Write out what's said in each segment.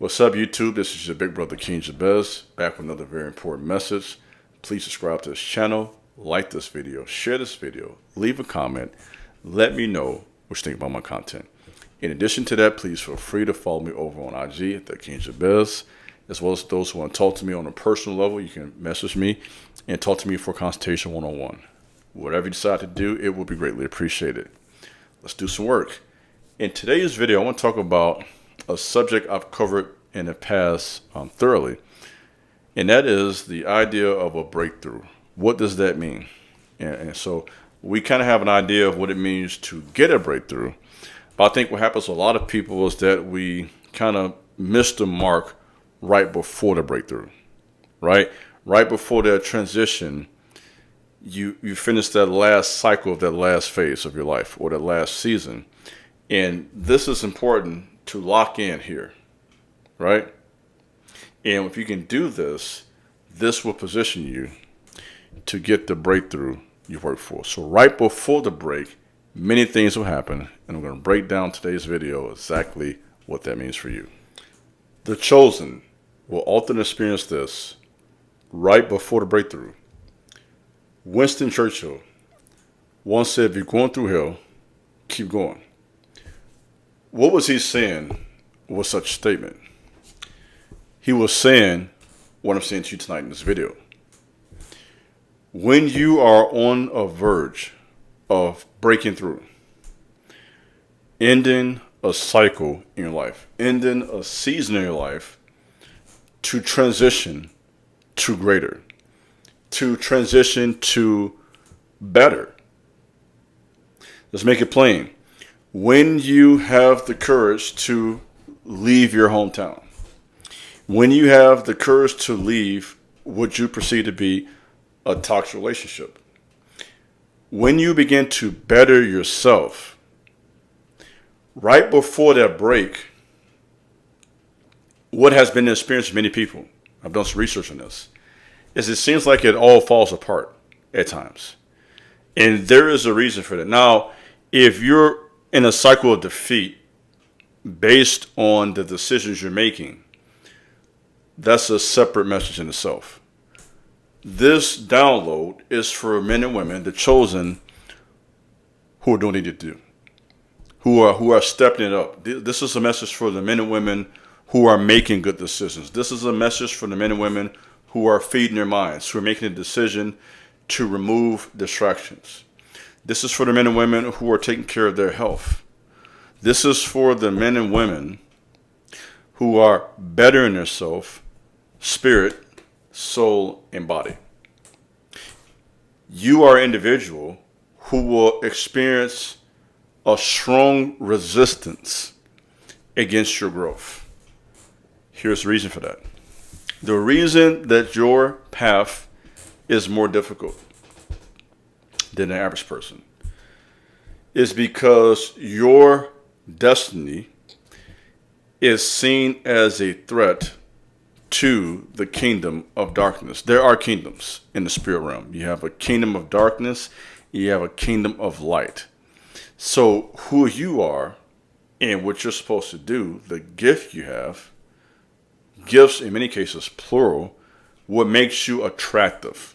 What's up, YouTube? This is your big brother, King Jabez, back with another very important message. Please subscribe to this channel, like this video, share this video, leave a comment, let me know what you think about my content. In addition to that, please feel free to follow me over on IG at the King Jabez, as well as those who want to talk to me on a personal level. You can message me and talk to me for a consultation one-on-one. Whatever you decide to do, it will be greatly appreciated. Let's do some work. In today's video, I want to talk about a subject I've covered in the past thoroughly, and that is the idea of a breakthrough. What does that mean? And so we kind of have an idea of what it means to get a breakthrough, but I think what happens to a lot of people is that we kind of miss the mark right before the breakthrough, right? Right before that transition, you finish that last cycle of that last phase of your life or that last season. And this is important to lock in here, right? And if you can do this, this will position you to get the breakthrough you work for. So right before the break, many things will happen, and I'm going to break down today's video exactly what that means for you. The chosen will often experience this right before the breakthrough. Winston Churchill once said, if you're going through hell, keep going. What was he saying with such a statement? He was saying what I'm saying to you tonight in this video. When you are on a verge of breaking through, ending a cycle in your life, ending a season in your life, to transition to greater, to transition to better. Let's make it plain. When you have the courage to leave your hometown, when you have the courage to leave what you perceive to be a toxic relationship, when you begin to better yourself, right before that break, what has been the experience of many people, I've done some research on this, is it seems like it all falls apart at times. And there is a reason for that. Now, if you're in a cycle of defeat based on the decisions you're making, that's a separate message in itself. This download is for men and women, the chosen, who are doing what they need to do, who are stepping it up. This is a message for the men and women who are making good decisions. This is a message for the men and women who are feeding their minds, who are making a decision to remove distractions. This is for the men and women who are taking care of their health. This is for the men and women who are bettering themselves, spirit, soul, and body. You are an individual who will experience a strong resistance against your growth. Here's the reason for that. The reason that your path is more difficult than the average person is because your destiny is seen as a threat to the kingdom of darkness. There are kingdoms in the spirit realm. You have a kingdom of darkness, you have a kingdom of light. So who you are and what you're supposed to do, the gift you have, gifts in many cases plural, what makes you attractive.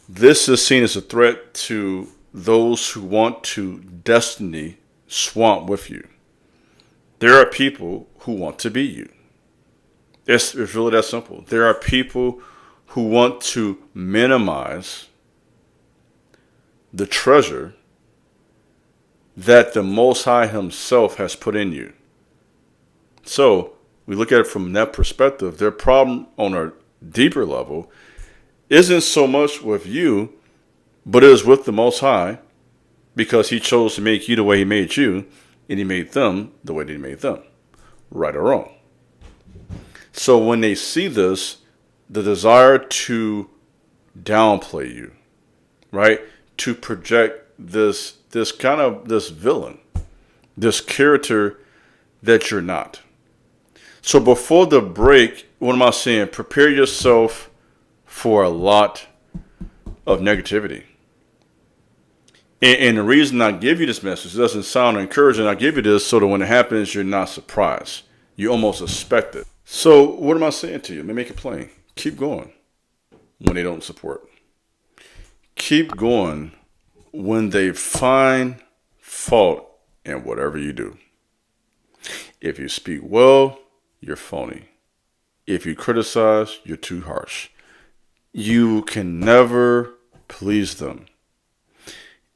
This is seen as a threat to those who want to destiny swamp with you. There are people who want to be you. It's really that simple. There are people who want to minimize the treasure that the Most High Himself has put in you. So we look at it from that perspective. Their problem on a deeper level isn't so much with you, but it is with the Most High, because He chose to make you the way He made you, and He made them the way that He made them, right or wrong. So when they see this, the desire to downplay you, right, to project this villain, this character that you're not. So before the break, what am I saying? Prepare yourself for a lot of negativity. And the reason I give you this message, it doesn't sound encouraging. I give you this so that when it happens, you're not surprised. You almost expect it. So what am I saying to you? Let me make it plain. Keep going when they don't support. Keep going when they find fault in whatever you do. If you speak well, you're phony. If you criticize, you're too harsh. You can never please them.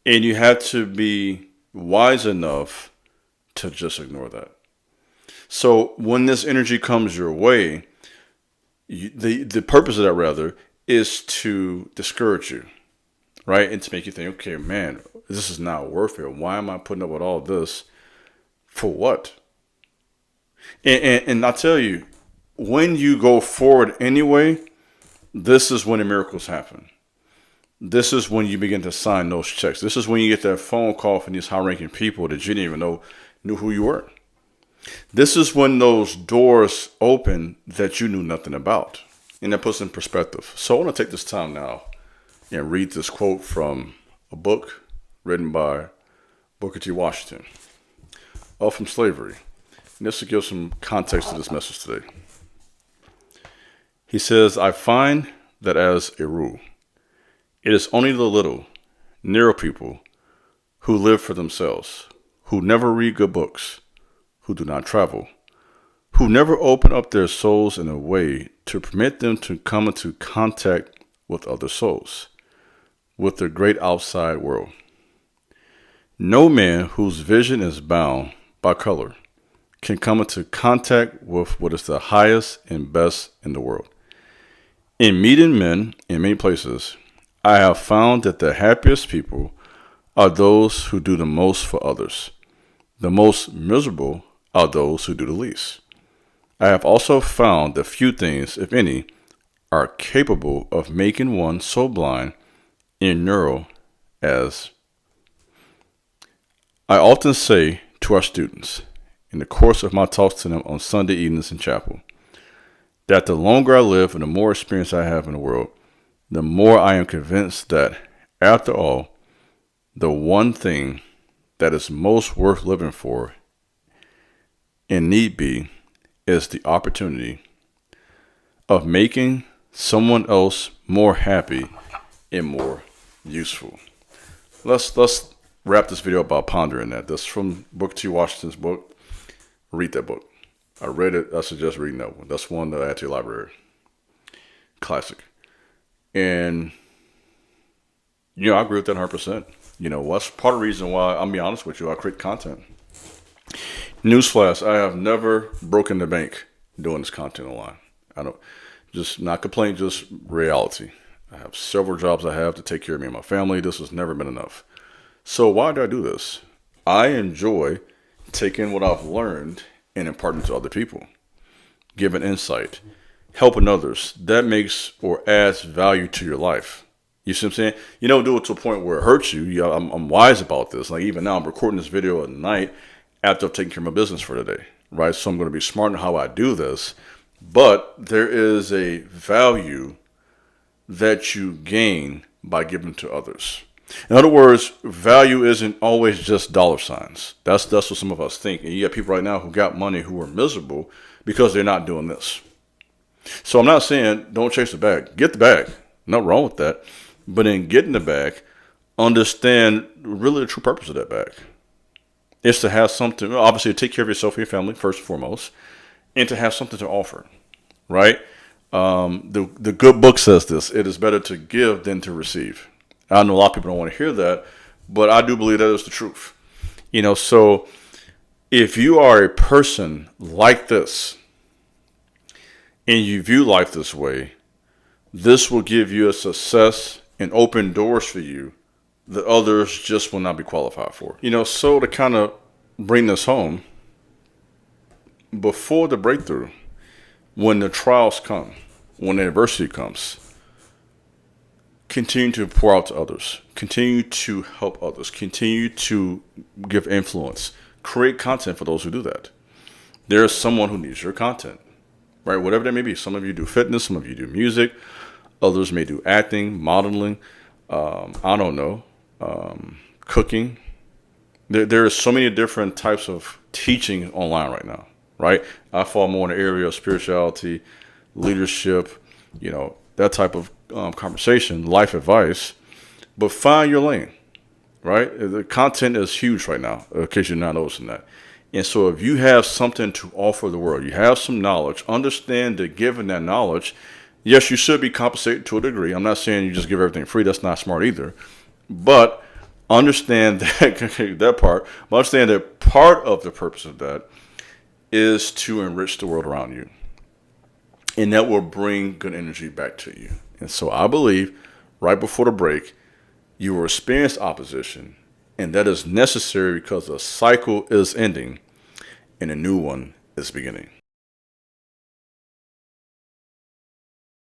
And you have to be wise enough to just ignore that. So when this energy comes your way, the purpose of that rather is to discourage you, right? And to make you think, okay, man, this is not worth it. Why am I putting up with all this? For what? And I tell you, when you go forward anyway, this is when the miracles happen. This is when you begin to sign those checks. This is when you get that phone call from these high-ranking people that you didn't even knew who you were. This is when those doors open that you knew nothing about. And that puts in perspective. So I want to take this time now and read this quote from a book written by Booker T. Washington, Up from Slavery. And this will give some context to this message today. He says, I find that as a rule, it is only the little, narrow people who live for themselves, who never read good books, who do not travel, who never open up their souls in a way to permit them to come into contact with other souls, with the great outside world. No man whose vision is bound by color can come into contact with what is the highest and best in the world. In meeting men in many places, I have found that the happiest people are those who do the most for others. The most miserable are those who do the least. I have also found that few things, if any, are capable of making one so blind and narrow as I often say to our students in the course of my talks to them on Sunday evenings in chapel, that the longer I live and the more experience I have in the world, the more I am convinced that, after all, the one thing that is most worth living for and need be is the opportunity of making someone else more happy and more useful. Let's wrap this video up by pondering that. That's from Booker T. Washington's book. Read that book. I read it. I suggest reading that one. That's one that I add to your library. Classic. And, I agree with that 100%. What's part of the reason why, I'll be honest with you, I create content. Newsflash, I have never broken the bank doing this content online. I don't, just not complain, just reality. I have several jobs I have to take care of me and my family. This has never been enough. So why do I do this? I enjoy taking what I've learned and imparting to other people, giving insight, helping others. That makes or adds value to your life. You see what I'm saying? You don't do it to a point where it hurts you. I'm wise about this. Like even now, I'm recording this video at night after I've taken care of my business for the day, right? So I'm going to be smart in how I do this. But there is a value that you gain by giving to others. In other words, value isn't always just dollar signs. That's what some of us think. And you have people right now who got money who are miserable because they're not doing this. So I'm not saying don't chase the bag. Get the bag. Nothing wrong with that. But in getting the bag, understand really the true purpose of that bag. It's to have something, obviously, to take care of yourself and your family, first and foremost, and to have something to offer, right? The good book says this: it is better to give than to receive. I know a lot of people don't want to hear that, but I do believe that is the truth. So if you are a person like this and you view life this way, this will give you a success and open doors for you that others just will not be qualified for. So to kind of bring this home, before the breakthrough, when the trials come, when the adversity comes, continue to pour out to others. Continue to help others. Continue to give influence. Create content for those who do that. There is someone who needs your content, right? Whatever that may be. Some of you do fitness. Some of you do music. Others may do acting, modeling. I don't know. Cooking. There are so many different types of teaching online right now. right? I fall more in the area of spirituality, leadership, that type of conversation, life advice. But find your lane, right? The content is huge right now, in case you're not noticing that. And so if you have something to offer the world, you have some knowledge, understand that given that knowledge, yes, you should be compensated to a degree. I'm not saying you just give everything free. That's not smart either. But understand that part. But understand that part of the purpose of that is to enrich the world around you. And that will bring good energy back to you. And so I believe right before the break, you will experience opposition. And that is necessary because the cycle is ending and a new one is beginning.